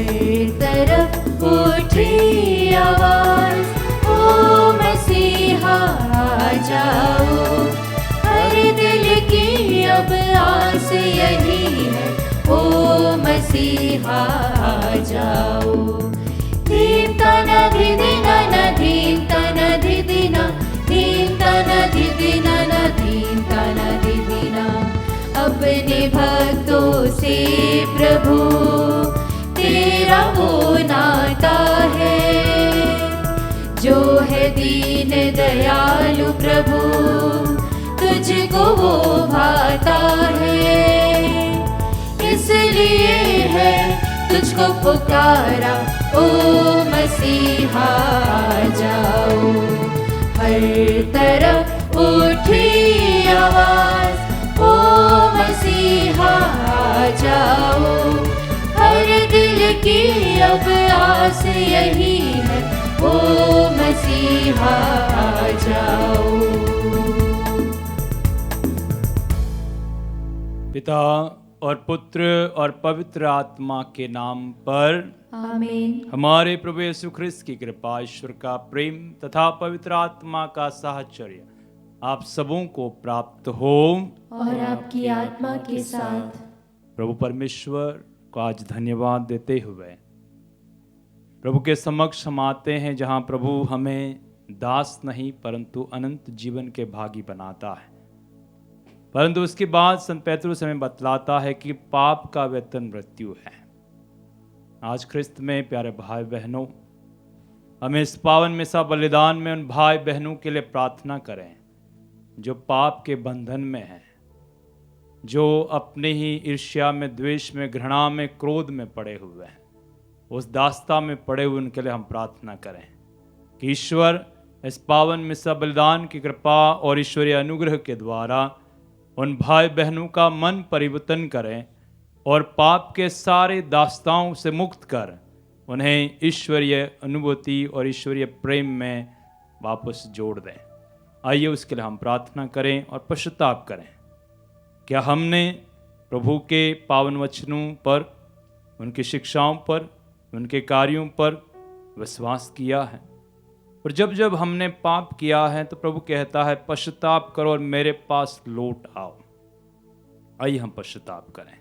हर तरफ उठी आवाज, ओ मसीहा आ जाओ। हर दिल की अब आस यही है, ओ मसीहा आ जाओ। धीम तना धी दिना न धीम तना धी दिना, धीम तना धी दिना न धीम तना धी दिना। अपने भक्तों से प्रभु तेरा वो नाता है, जो है दीन दयालु प्रभु तुझको वो भाता है। इसलिए है तुझको पुकारा, ओ मसीहा आ जाओ। हर तरफ उठी आवाज, ओ मसीहा आ जाओ। हर दिल की अब आस यही है, ओ मसीहा आ जाओ। पिता और पुत्र और पवित्र आत्मा के नाम पर आमीन। हमारे प्रभु यीशु ख्रिस्त की कृपा, ईश्वर का प्रेम तथा पवित्र आत्मा का साहचर्य आप सबों को प्राप्त हो और आपकी आत्मा के साथ। प्रभु परमेश्वर को आज धन्यवाद देते हुए प्रभु के समक्ष हम आते हैं, जहां प्रभु हमें दास नहीं परंतु अनंत जीवन के भागी बनाता है। परंतु उसके बाद संत पेतरुस हमें बतलाता है कि पाप का वेतन मृत्यु है। आज ख्रिस्त में प्यारे भाई बहनों, हमें इस पावन मिसा बलिदान में उन भाई बहनों के लिए प्रार्थना करें जो पाप के बंधन में हैं, जो अपने ही ईर्ष्या में, द्वेष में, घृणा में, क्रोध में पड़े हुए हैं। उस दास्ता में पड़े हुए उनके लिए हम प्रार्थना करें कि ईश्वर इस पावन मिसा बलिदान की कृपा और ईश्वरीय अनुग्रह के द्वारा उन भाई बहनों का मन परिवर्तन करें और पाप के सारे दास्ताओं से मुक्त कर उन्हें ईश्वरीय अनुभूति और ईश्वरीय प्रेम में वापस जोड़ दें। आइए उसके लिए हम प्रार्थना करें और पश्चाताप करें। क्या हमने प्रभु के पावन वचनों पर, उनकी शिक्षाओं पर, उनके कार्यों पर विश्वास किया है? और जब जब हमने पाप किया है तो प्रभु कहता है पश्चाताप करो और मेरे पास लौट आओ। आइए हम पश्चाताप करें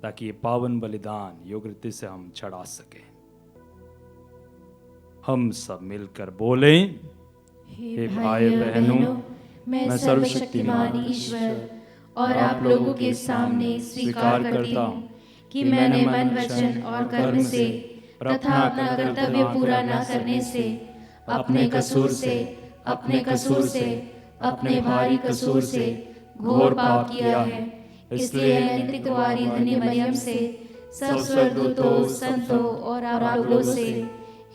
ताकि ये पावन बलिदान योग्य रीति से हम चढ़ा सके। हम सब मिलकर बोलें, हे भाई बहनों, मैं सर्वशक्तिमान ईश्वर और आप लोगों के सामने स्वीकार करता हूँ कि मैंने मन, वचन और कर्म से तथा अपना कर्तव्य पूरा न करने से, अपने कसूर से, अपने भारी कसूर से घोर पाप किया है। इसलिए नित्य कुंवारी धन्य मरियम से, सब स्वर्गदूतों, संतों और आप लोगों से,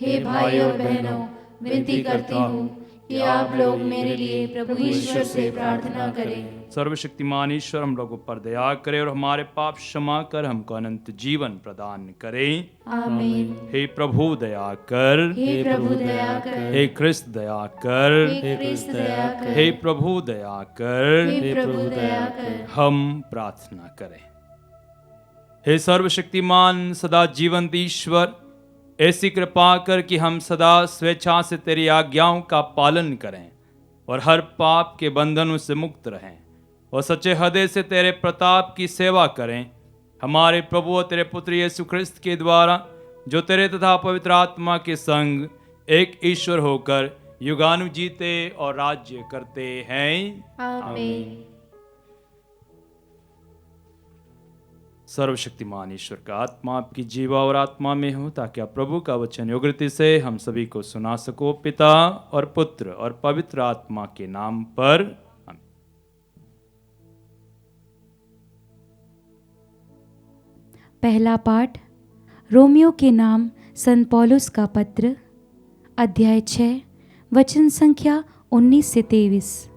हे भाई और बहनों, विनती करती हूँ कि आप लोग मेरे लिए प्रभु ईश्वर से प्रार्थना करें। सर्वशक्तिमान ईश्वर हम लोगों पर दया करे और हमारे पाप क्षमा कर हमको अनंत जीवन प्रदान करे। आमीन। हे प्रभु दया कर, हे प्रभु दया कर, हे ख्रिस्त दया कर, हे ख्रिस्त दया कर, हे प्रभु दया कर। हे प्रभु दया कर। हम प्रार्थना करें। हे सर्वशक्तिमान सदा जीवंत ईश्वर, ऐसी कृपा कर कि हम सदा स्वेच्छा से तेरी आज्ञाओं का पालन करें और हर पाप के बंधनों से मुक्त रहें और सच्चे हृदय से तेरे प्रताप की सेवा करें। हमारे प्रभु और तेरे पुत्र यीशु ख्रिस्त के द्वारा, जो तेरे तथा पवित्र आत्मा के संग एक ईश्वर होकर युगानु जीते और राज्य करते हैं। आमीन। सर्वशक्तिमान ईश्वर का आत्मा आपकी जीवा और आत्मा में हो, ताकि आप प्रभु का वचन योग्य रीति से हम सभी को सुना सको। पिता और पुत्र और पवित्र आत्मा के नाम पर आमीन। पहला पाठ रोमियो के नाम संत पौलुस का पत्र, अध्याय 6, वचन संख्या 19 से 23।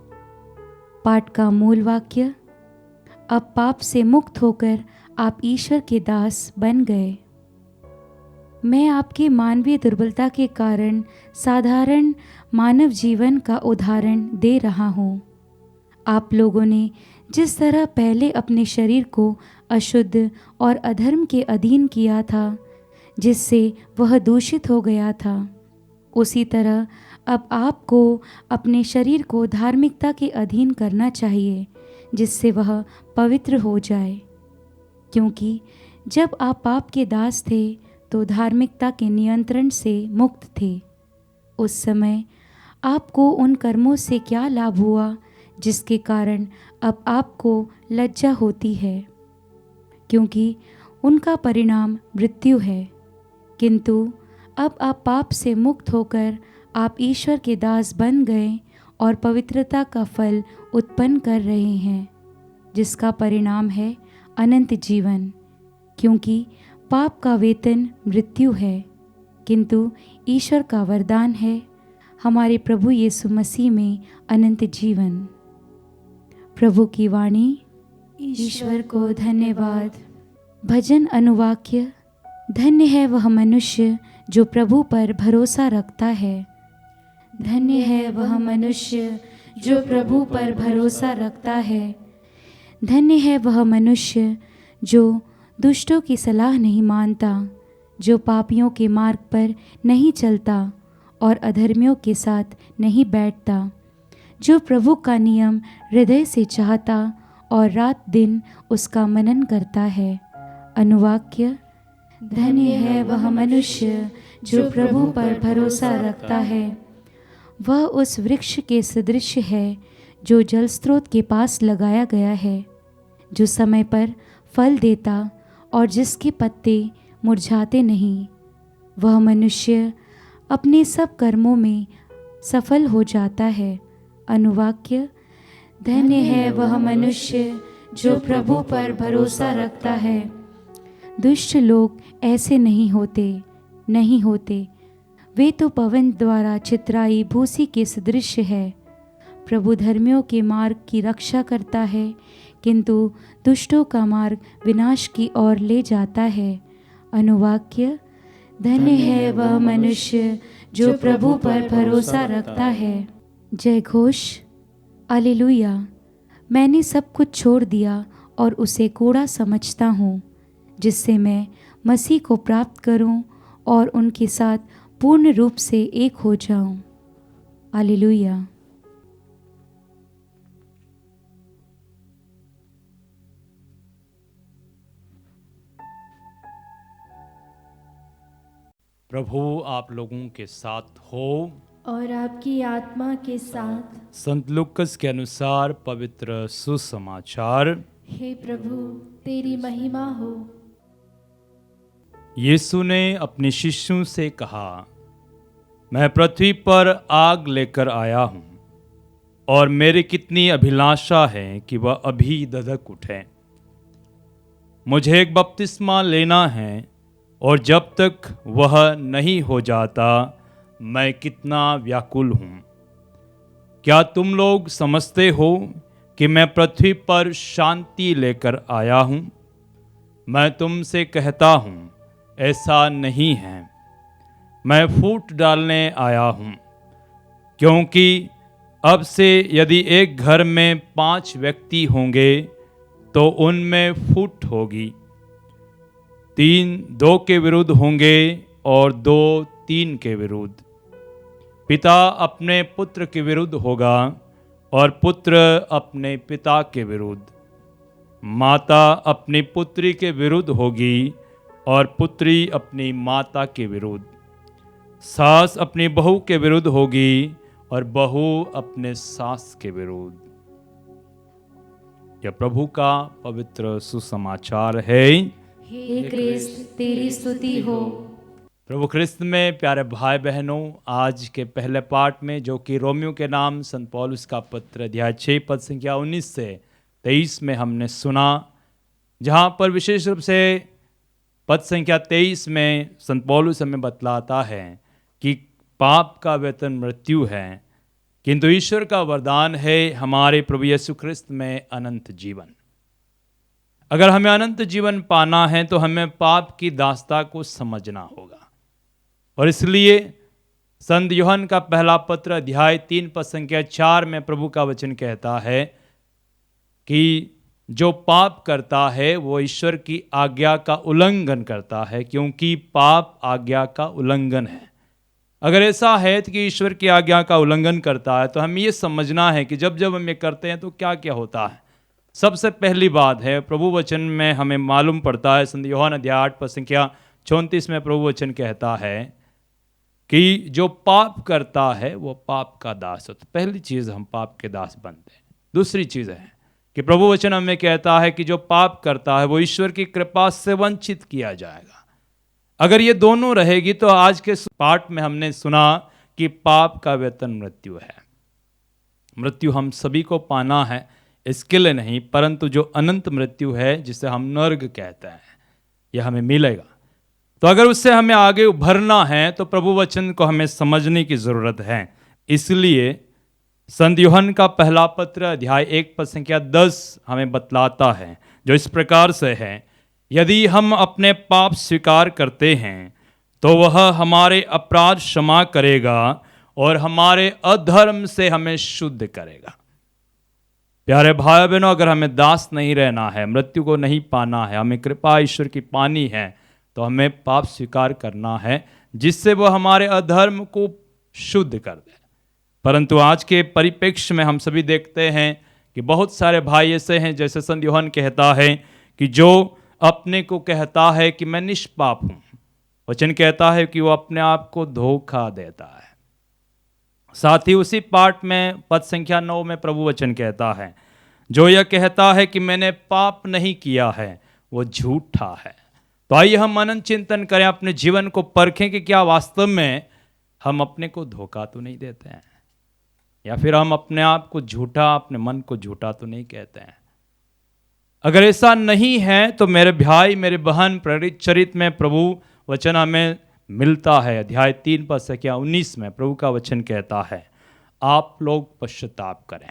पाठ का मूल वाक्य, अब पाप से मुक्त होकर आप ईश्वर के दास बन गए। मैं आपकी मानवीय दुर्बलता के कारण साधारण मानव जीवन का उदाहरण दे रहा हूँ। आप लोगों ने जिस तरह पहले अपने शरीर को अशुद्ध और अधर्म के अधीन किया था, जिससे वह दूषित हो गया था, उसी तरह अब आपको अपने शरीर को धार्मिकता के अधीन करना चाहिए, जिससे वह पवित्र हो जाए। क्योंकि जब आप पाप के दास थे तो धार्मिकता के नियंत्रण से मुक्त थे। उस समय आपको उन कर्मों से क्या लाभ हुआ जिसके कारण अब आपको लज्जा होती है, क्योंकि उनका परिणाम मृत्यु है। किंतु अब आप पाप से मुक्त होकर आप ईश्वर के दास बन गए और पवित्रता का फल उत्पन्न कर रहे हैं, जिसका परिणाम है अनंत जीवन। क्योंकि पाप का वेतन मृत्यु है, किंतु ईश्वर का वरदान है हमारे प्रभु यीशु मसीह में अनंत जीवन। प्रभु की वाणी। ईश्वर को धन्यवाद। भजन अनुवाक्य। धन्य है वह मनुष्य जो प्रभु पर भरोसा रखता है। धन्य है वह मनुष्य जो प्रभु पर भरोसा रखता है। धन्य है वह मनुष्य जो दुष्टों की सलाह नहीं मानता, जो पापियों के मार्ग पर नहीं चलता और अधर्मियों के साथ नहीं बैठता, जो प्रभु का नियम हृदय से चाहता और रात दिन उसका मनन करता है। अनुवाक्य। धन्य है वह मनुष्य जो प्रभु पर भरोसा रखता है। वह उस वृक्ष के सदृश है जो जल स्रोत के पास लगाया गया है, जो समय पर फल देता और जिसके पत्ते मुरझाते नहीं। वह मनुष्य अपने सब कर्मों में सफल हो जाता है। अनुवाक्य। धन्य है वह मनुष्य जो प्रभु पर भरोसा रखता है। दुष्ट लोग ऐसे नहीं होते। वे तो पवन द्वारा चितराई भूसी के सदृश है। प्रभु धर्मियों के मार्ग की रक्षा करता है, किंतु दुष्टों का मार्ग विनाश की ओर ले जाता है। अनुवाक्य। धन्य है वह मनुष्य जो प्रभु पर भरोसा रखता है। जय घोष। हालेलुया। मैंने सब कुछ छोड़ दिया और उसे कूड़ा समझता हूँ, जिससे मैं मसीह को प्राप्त करूँ और उनके साथ पूर्ण रूप से एक हो जाऊँ। हालेलुया। प्रभु आप लोगों के साथ हो और आपकी आत्मा के साथ। संत लूकस के अनुसार पवित्र सुसमाचार। हे प्रभु, तेरी महिमा हो। यीशु ने अपने शिष्यों से कहा, मैं पृथ्वी पर आग लेकर आया हूँ और मेरी कितनी अभिलाषा है कि वह अभी दधक उठे। मुझे एक बपतिस्मा लेना है और जब तक वह नहीं हो जाता मैं कितना व्याकुल हूँ। क्या तुम लोग समझते हो कि मैं पृथ्वी पर शांति लेकर आया हूँ? मैं तुमसे कहता हूँ ऐसा नहीं है, मैं फूट डालने आया हूँ। क्योंकि अब से यदि एक घर में 5 व्यक्ति होंगे तो उनमें फूट होगी। 3 2 के विरुद्ध होंगे और 2 3 के विरुद्ध। पिता अपने पुत्र के विरुद्ध होगा और पुत्र अपने पिता के विरुद्ध। माता अपनी पुत्री के विरुद्ध होगी और पुत्री अपनी माता के विरुद्ध। सास अपनी बहू के विरुद्ध होगी और बहू अपने सास के विरुद्ध। यह प्रभु का पवित्र सुसमाचार है। हे क्रिस्त, तेरी स्तुति हो। प्रभु ख्रिस्त में प्यारे भाई बहनों, आज के पहले पाठ में जो कि रोमियो के नाम संत पौलुस का पत्र अध्याय 6 पद संख्या 19 से 23 में हमने सुना, जहाँ पर विशेष रूप से पद संख्या 23 में संत पौलुस हमें बतलाता है कि पाप का वेतन मृत्यु है, किंतु ईश्वर का वरदान है हमारे प्रभु यीशु ख्रिस्त में अनंत जीवन। अगर हमें अनंत जीवन पाना है तो हमें पाप की दास्ता को समझना होगा। और इसलिए संत यूहन्ना का पहला पत्र अध्याय 3 पद संख्या 4 में प्रभु का वचन कहता है कि जो पाप करता है वो ईश्वर की आज्ञा का उल्लंघन करता है, क्योंकि पाप आज्ञा का उल्लंघन है। अगर ऐसा है कि ईश्वर की आज्ञा का उल्लंघन करता है तो हमें ये समझना है कि जब जब हम ये करते हैं तो क्या क्या होता है। सबसे पहली बात है, प्रभु वचन में हमें मालूम पड़ता है, संत यूहन्ना अध्याय 8 पद संख्या 34 में प्रभु वचन कहता है कि जो पाप करता है वो पाप का दास होता है। पहली चीज़, हम पाप के दास बनते हैं। दूसरी चीज़ है कि प्रभु वचन हमें कहता है कि जो पाप करता है वो ईश्वर की कृपा से वंचित किया जाएगा। अगर ये दोनों रहेगी तो आज के पाठ में हमने सुना कि पाप का वेतन मृत्यु है। मृत्यु हम सभी को पाना है, इसके लिए नहीं, परंतु जो अनंत मृत्यु है जिसे हम नर्क कहते हैं, यह हमें मिलेगा। तो अगर उससे हमें आगे उभरना है तो प्रभु वचन को हमें समझने की जरूरत है। इसलिए संत यूहन्ना का पहला पत्र अध्याय 1 पद संख्या 10 हमें बतलाता है, जो इस प्रकार से है, यदि हम अपने पाप स्वीकार करते हैं तो वह हमारे अपराध क्षमा करेगा और हमारे अधर्म से हमें शुद्ध करेगा। प्यारे भाई बहनों, अगर हमें दास नहीं रहना है, मृत्यु को नहीं पाना है, हमें कृपा ईश्वर की पानी है, तो हमें पाप स्वीकार करना है जिससे वह हमारे अधर्म को शुद्ध कर दे। परंतु आज के परिप्रेक्ष्य में हम सभी देखते हैं कि बहुत सारे भाई ऐसे हैं, जैसे संत यूहन्ना कहता है कि जो अपने को कहता है कि मैं निष्पाप हूं, वचन कहता है कि वो अपने आप को धोखा देता है। साथ ही उसी पाठ में पद संख्या 9 में प्रभु वचन कहता है, जो यह कहता है कि मैंने पाप नहीं किया है वो झूठा है। तो आइए हम मनन चिंतन करें, अपने जीवन को परखें कि क्या वास्तव में हम अपने को धोखा तो नहीं देते हैं, या फिर हम अपने आप को झूठा, अपने मन को झूठा तो नहीं कहते हैं। अगर ऐसा नहीं है तो मेरे भाई मेरे बहन, प्रेरित चरित्र में प्रभु वचन हमें मिलता है। अध्याय 3 पद संख्या 19 में प्रभु का वचन कहता है, आप लोग पश्चाताप करें,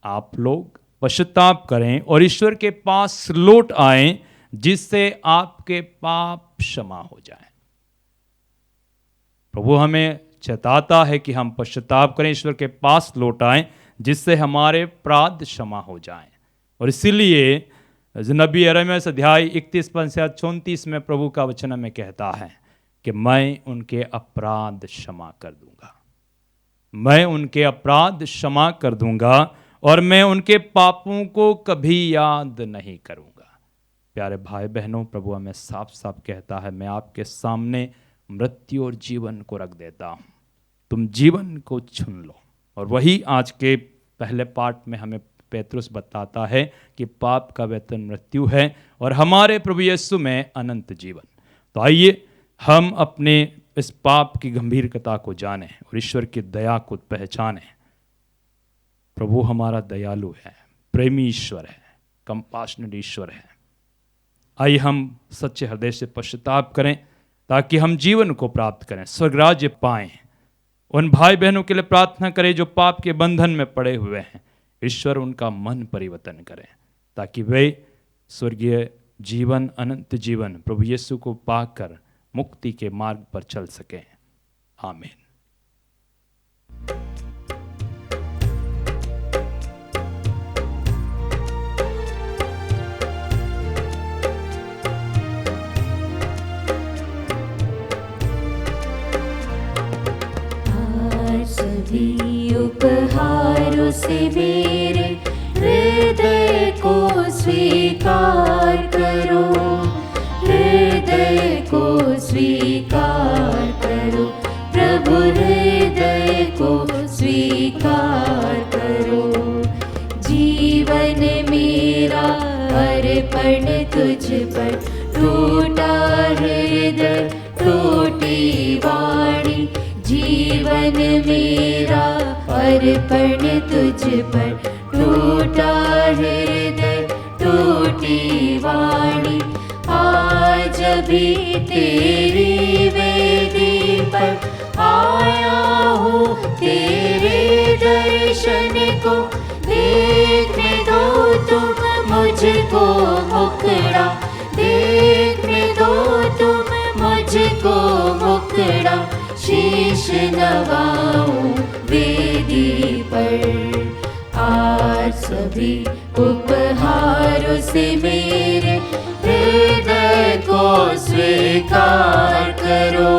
आप लोग पश्चाताप करें और ईश्वर के पास लौट आएं, जिससे आपके पाप क्षमा हो जाए। प्रभु हमें चेताता है कि हम पश्चाताप करें, ईश्वर के पास लौट आएं, जिससे हमारे अपराध क्षमा हो जाएं। और इसीलिए नबी यिर्मयाह अध्याय 31 पद से 34 में प्रभु का वचन हमें कहता है कि मैं उनके अपराध क्षमा कर दूंगा, मैं उनके अपराध क्षमा कर दूंगा और मैं उनके पापों को कभी याद नहीं करूंगा। प्यारे भाई बहनों, प्रभु हमें साफ साफ कहता है, मैं आपके सामने मृत्यु और जीवन को रख देता हूं, तुम जीवन को चुन लो। और वही आज के पहले पाठ में हमें पेतरुस बताता है कि पाप का वेतन मृत्यु है और हमारे प्रभु यीशु में अनंत जीवन। तो आइए हम अपने इस पाप की गंभीरता को जानें और ईश्वर की दया को पहचानें। प्रभु हमारा दयालु है, प्रेमी ईश्वर है, कंपाशनेट ईश्वर है। आइए हम सच्चे हृदय से पश्चाताप करें ताकि हम जीवन को प्राप्त करें, स्वर्गराज्य पाएं। उन भाई बहनों के लिए प्रार्थना करें जो पाप के बंधन में पड़े हुए हैं, ईश्वर उनका मन परिवर्तन करें ताकि वे स्वर्गीय जीवन, अनंत जीवन प्रभु यीशु को पाकर मुक्ति के मार्ग पर चल सकें। आमीन। सभी उपहारों से मेरे हृदय को स्वीकार करो, हृदय को स्वीकार करो, प्रभु हृदय को स्वीकार करो। जीवन मेरा अर्पण तुझ पर, टूटा हृदय टूटी वाणी, जीवन मेरा अर्पण तुझ पर, टूटा हृदय टूटी वाणी। आज भी तेरी वेदी पर आया हूँ, तेरे दर्शन को देखने दो तुम मुझको मुखड़ा, देखने दो तुम मुझको मुखड़ा। शीश नवाऊं वेदी पर, आज सभी उपहार से मेरे हृदय को स्वीकार करो,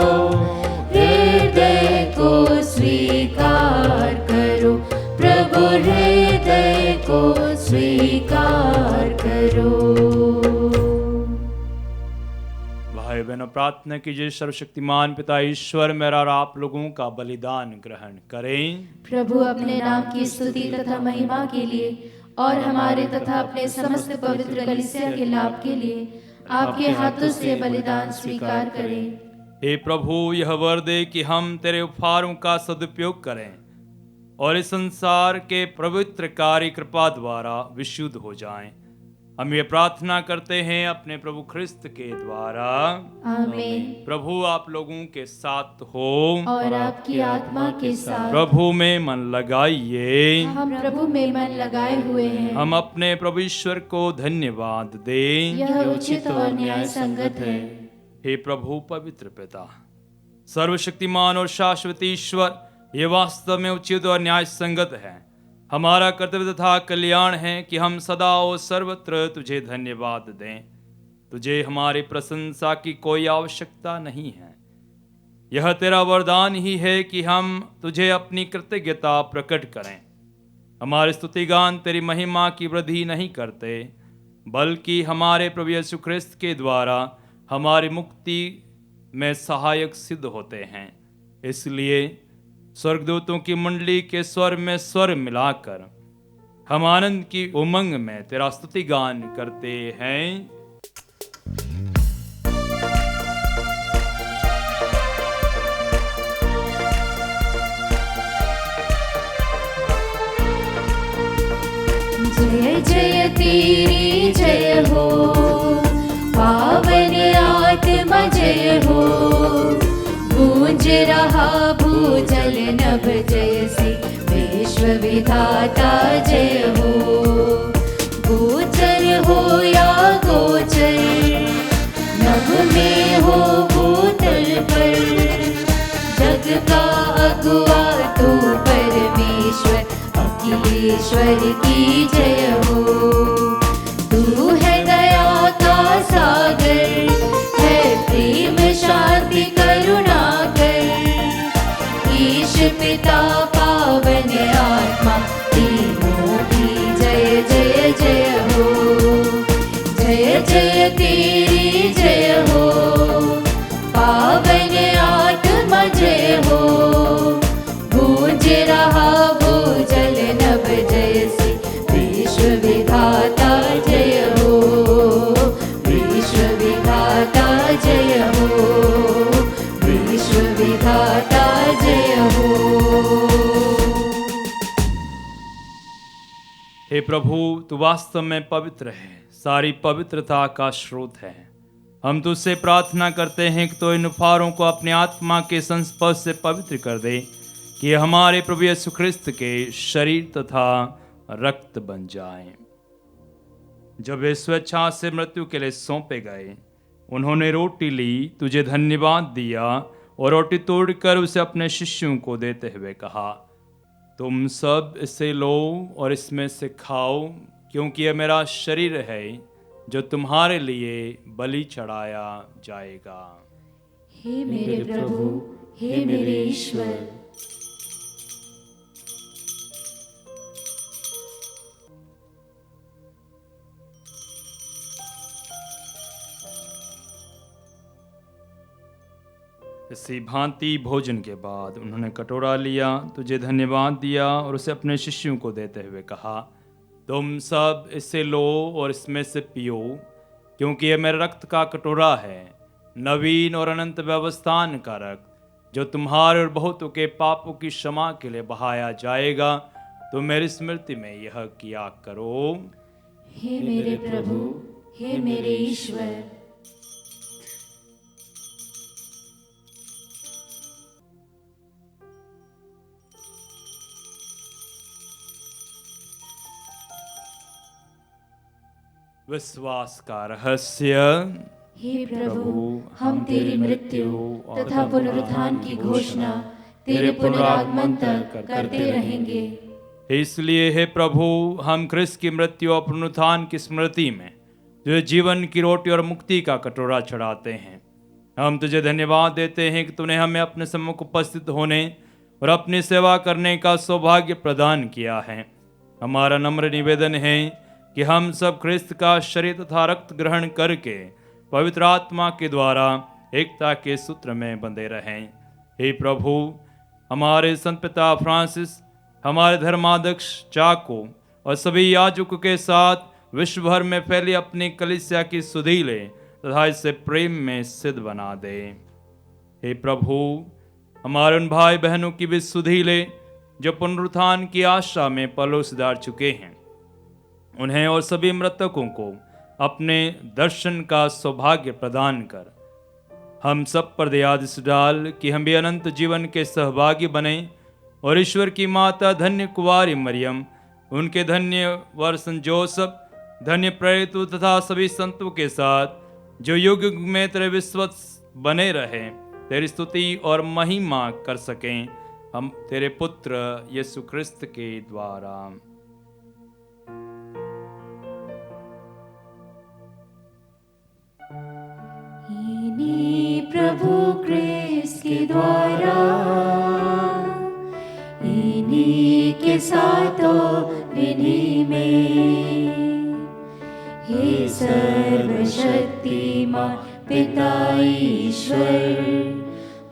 हृदय को स्वीकार करो प्रभु, हृदय को स्वीकार करो। भाई बहनों, प्रार्थना कीजिए सर्वशक्तिमान पिता ईश्वर मेरा और आप लोगों का बलिदान ग्रहण करें। प्रभु अपने नाम की स्तुति तथा महिमा के लिए और हमारे तथा अपने समस्त पवित्र कलीसिया के लाभ के लिए आपके हाथों से बलिदान स्वीकार करें। हे प्रभु, यह वर दे कि हम तेरे उपहारों का सदुपयोग करें और इस संसार के पवित्र कार्य कृपा द्वारा विशुद्ध हो जाएं। हम ये प्रार्थना करते हैं अपने प्रभु ख्रिस्त के द्वारा, आमीन। प्रभु आप लोगों के साथ हो और आपकी आत्मा के साथ। प्रभु में मन लगाइए। हम प्रभु में मन लगाए हुए हैं। हम अपने प्रभु ईश्वर को धन्यवाद दें। यह उचित और न्याय संगत है। हे प्रभु पवित्र पिता, सर्वशक्तिमान और शाश्वत ईश्वर, ये वास्तव में उचित और न्याय संगत है। हमारा कर्तव्य तथा कल्याण है कि हम सदा और सर्वत्र तुझे धन्यवाद दें। तुझे हमारी प्रशंसा की कोई आवश्यकता नहीं है। यह तेरा वरदान ही है कि हम तुझे अपनी कृतज्ञता प्रकट करें। हमारे स्तुतिगान तेरी महिमा की वृद्धि नहीं करते, बल्कि हमारे प्रभु यीशु ख्रिस्त के द्वारा हमारी मुक्ति में सहायक सिद्ध होते हैं। इसलिए स्वर्गदूतों की मंडली के स्वर में स्वर मिलाकर हम आनंद की उमंग में तेरा स्तुति गान करते हैं। जय जय तेरी जय हो, पावन आत्मा जय हो। गूंज रहा भूजल नभ जैसे, विश्व विधाता जय हो। गोचर हो या गोचर, नभ में हो भूतल पर, जग का अगुआ तू परमेश्वर, अखिलेश्वर की जय हो। तू है दया का सागर, है प्रेम शांति करुणा कर। ईश पिता पावन आत्मा, तीनों की जय जय जय हो। जय जय तेरी जय हो, पावन आत्मा जय हो। गूंज रहा भूजल नभ जैसे, विश्व विधाता जय हो। विश्व विधाता जय हो, विश्व विधाता जय हो। हे प्रभु, तू वास्तव में पवित्र है, सारी पवित्रता का स्रोत है। हम तुझसे प्रार्थना करते हैं कि तो इन उपहारों को अपने आत्मा के संस्पर्श से पवित्र कर दे, कि हमारे प्रभु यीशु ख्रिस्त के शरीर तथा रक्त बन जाएं। जब वे स्वेच्छा से मृत्यु के लिए सौंपे गए, उन्होंने रोटी ली, तुझे धन्यवाद दिया और रोटी तोड़कर उसे अपने शिष्यों को देते हुए कहा, तुम सब इसे लो और इसमें से खाओ, क्योंकि यह मेरा शरीर है जो तुम्हारे लिए बलि चढ़ाया जाएगा। हे मेरे प्रभु, हे मेरे ईश्वर। इसी भांति भोजन के बाद उन्होंने कटोरा लिया, तुझे धन्यवाद दिया और उसे अपने शिष्यों को देते हुए कहा, तुम सब इसे लो और इसमें से पियो, क्योंकि यह मेरे रक्त का कटोरा है, नवीन और अनंत व्यवस्थान का रक्त, जो तुम्हारे और बहुतों के पापों की क्षमा के लिए बहाया जाएगा। तो मेरी स्मृति में यह किया करो। हे मेरे प्रभु, हे मेरे ईश्वर। विश्वास का रहस्य। हे प्रभु, हम तेरी मृत्यु तथा पुनरुत्थान की घोषणा तेरे पुनरागमन तक करते रहेंगे। इसलिए हे प्रभु, हम ख्रिस्त की मृत्यु और पुनरुत्थान की स्मृति में जो जीवन की रोटी और मुक्ति का कटोरा चढ़ाते हैं। हम तुझे धन्यवाद देते हैं कि तूने हमें अपने सम्मुख उपस्थित होने और अपनी सेवा करने का सौभाग्य प्रदान किया है। हमारा नम्र निवेदन है कि हम सब ख्रिस्त का शरीर तथा रक्त ग्रहण करके पवित्र आत्मा के द्वारा एकता के सूत्र में बंधे रहें। हे प्रभु, हमारे संत पिता फ्रांसिस, हमारे धर्माध्यक्ष चाको और सभी याजकों के साथ विश्व भर में फैली अपनी कलीसिया की सुधि ले तथा इसे प्रेम में सिद्ध बना दे। हे प्रभु, हमारे उन भाई बहनों की भी सुधि ले जो पुनरुत्थान की आशा में पलों सिधार चुके हैं। उन्हें और सभी मृतकों को अपने दर्शन का सौभाग्य प्रदान कर हम सब पर दयादिश डाल कि हम भी अनंत जीवन के सहभागी बने और ईश्वर की माता धन्य कुंवारी मरियम, उनके धन्य वर संत जोसेफ, धन्य प्रेरितों तथा सभी संतों के साथ जो युग युग में तेरे विश्वस बने रहे, तेरी स्तुति और महिमा कर सकें, हम तेरे पुत्र यीशु ख्रिस्त के द्वारा। इन्हीं प्रभु क्रिस्त के द्वारा, इन्हीं के साथ और इन्हीं में, हे सर्वशक्तिमान पिता ईश्वर,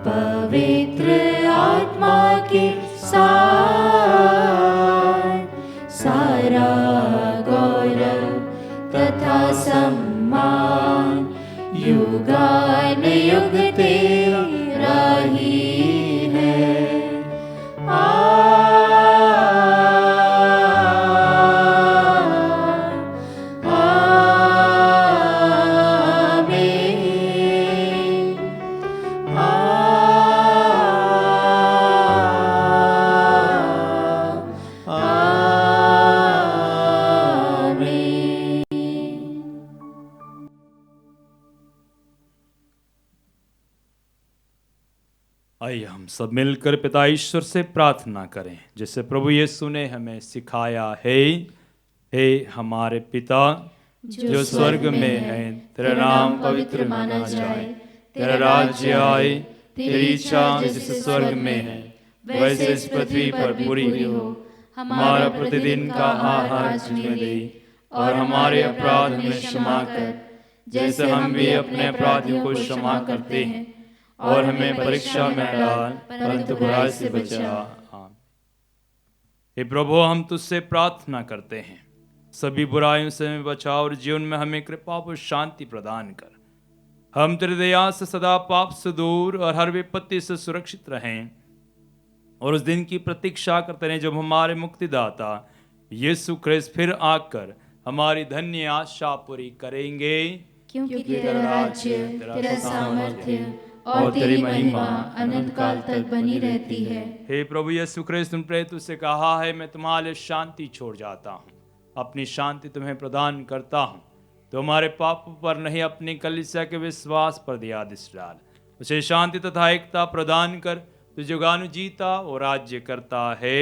पवित्र आत्मा के साथ सारा गौरव तथा सम्मान युगान युग तेरा ही है। आइए हम सब मिलकर पिता ईश्वर से प्रार्थना करें, जैसे प्रभु यीशु ने हमें सिखाया है। हे हमारे पिता जो स्वर्ग में है, तेरा नाम पवित्र माना जाए, तेरा राज्य आए, तेरी इच्छा जैसे स्वर्ग में है वैसे इस पृथ्वी पर पूरी हो। हमारा प्रतिदिन का आहार हमें दे और हमारे अपराध हमें क्षमा कर, जैसे हम भी अपने अपराधियों को क्षमा करते हैं, और हमें परीक्षा में डाल परंतु बुराई से बचा। हे प्रभु, हम तुझसे प्रार्थना करते हैं, सभी बुराइयों से हमें बचा और जीवन में हमें कृपा और शांति प्रदान कर। हम तेरी दया से सदा पाप से दूर और हर विपत्ति से सुरक्षित रहें और उस दिन की प्रतीक्षा करते रहें जब हमारे मुक्तिदाता यीशु ख्रिस्त फिर आकर हमारी धन्य आशा पूरी करेंगे। क्योंकि तेरा राज्य, तेरा सामर्थ्य और तेरी महिमा अनंत काल तक बनी रहती है। हे प्रभु यीशु ख्रिस्त, तुम प्रेरितों से कहा है, मैं तुम्हारे लिए शांति छोड़ जाता हूँ, अपनी शांति तुम्हें प्रदान करता हूँ। तो हमारे पापों पर नहीं, अपनी कलीसिया के विश्वास पर दयादिश डाल, उसे शांति तथा एकता प्रदान कर, तो जुगानु जीता और राज्य करता है।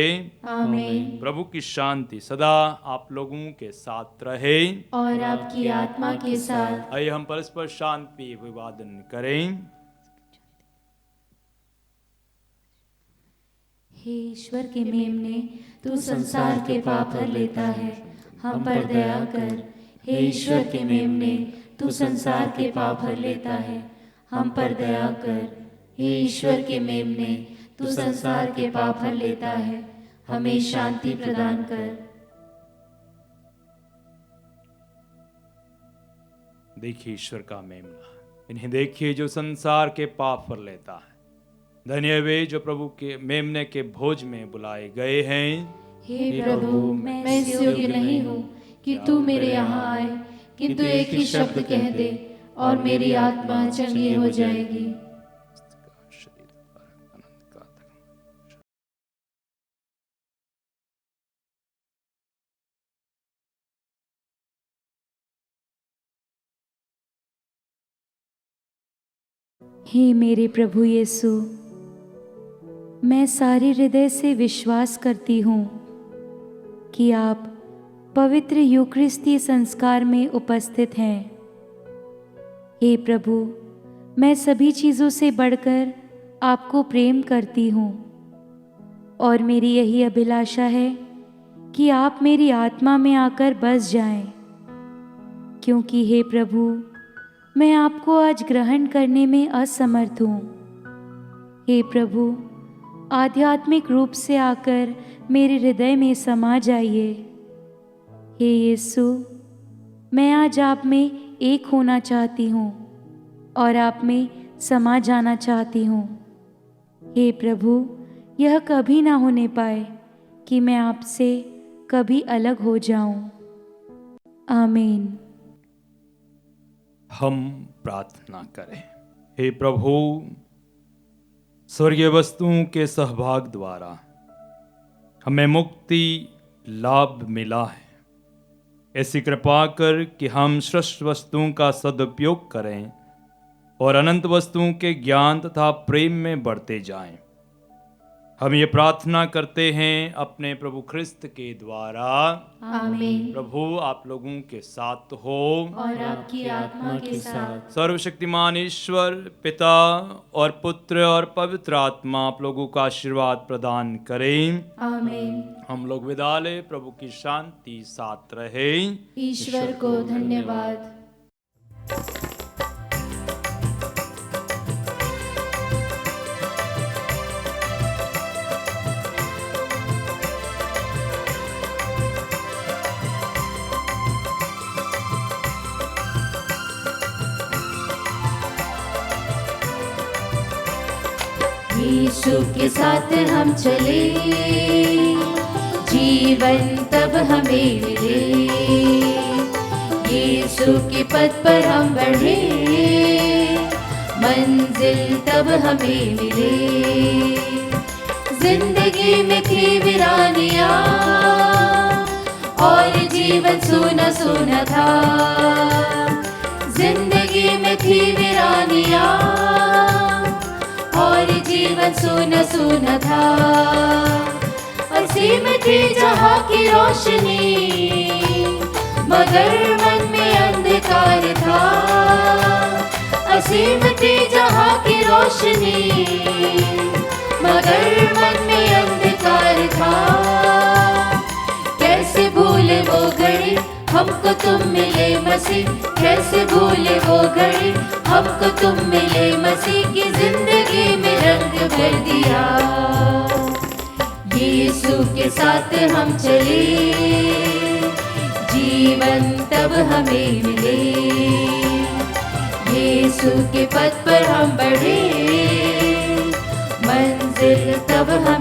आमीन। प्रभु की शांति सदा आप लोगों के साथ रहे और आपकी आत्मा के साथ। आइए हम परस्पर शांति अभिवादन करें। हे ईश्वर के मेमने, तू संसार के पाप हर लेता है, हम पर दया कर। हे ईश्वर के मेमने, तू संसार के पाप हर लेता है, हम पर दया कर। हे ईश्वर के मेमने, तू संसार के पाप हर लेता है, हमें शांति प्रदान कर। देखिए ईश्वर का मेमना, इन्हें देखिए जो संसार के पाप पर लेता है। धन्य वे जो प्रभु के मेमने के भोज में बुलाए गए हैं। हे प्रभु, मैं इस योग्य नहीं हूँ कि तू मेरे यहाँ आए, किंतु एक ही शब्द कह दे और मेरी आत्मा चंगी हो जाएगी। हे मेरे प्रभु यीशु, मैं सारे हृदय से विश्वास करती हूँ कि आप पवित्र यूकरिस्ती संस्कार में उपस्थित हैं। हे प्रभु, मैं सभी चीज़ों से बढ़कर आपको प्रेम करती हूँ और मेरी यही अभिलाषा है कि आप मेरी आत्मा में आकर बस जाएं, क्योंकि हे प्रभु, मैं आपको आज ग्रहण करने में असमर्थ हूँ। हे प्रभु, आध्यात्मिक रूप से आकर मेरे हृदय में समा जाइए। हे यीशु, मैं आज आप में एक होना चाहती हूँ और आप में समा जाना चाहती हूँ। हे प्रभु, यह कभी ना होने पाए कि मैं आपसे कभी अलग हो जाऊं। आमीन। हम प्रार्थना करें। हे प्रभु, स्वर्गीय वस्तुओं के सहभाग द्वारा हमें मुक्ति लाभ मिला है। ऐसी कृपा कर कि हम श्रेष्ठ वस्तुओं का सदुपयोग करें और अनंत वस्तुओं के ज्ञान तथा प्रेम में बढ़ते जाएं। हम ये प्रार्थना करते हैं अपने प्रभु ख्रिस्त के द्वारा। आमीन। प्रभु आप लोगों के साथ हो और आपकी आत्मा के साथ। सर्वशक्तिमान ईश्वर पिता और पुत्र और पवित्र आत्मा आप लोगों का आशीर्वाद प्रदान करें। आमीन। हम लोग विदा लें। प्रभु की शांति साथ रहे। ईश्वर को धन्यवाद। यीशु के साथ हम चले, जीवन तब हमें मिले। यीशु के पथ पर हम बढ़े, मंजिल तब हमें मिले। जिंदगी में थी वीरानियां और जीवन सूना सूना था। जिंदगी में थी वीरानियां और जीवन सूना सूना था। असीम थी जहाँ की रोशनी, मगर मन में अंधकार था। असीम थी जहाँ की रोशनी, मगर मन में अंधकार था। कैसे भूले वो घड़ी हमको तुम मिले मसीह, कैसे भूले वो घड़ी हमको तुम मिले मसीह की जिंदगी में रंग भर दिया। यीशु के साथ हम चले, जीवन तब हमें मिले। यीशु के पथ पर हम बढ़े, मंजिल तब हम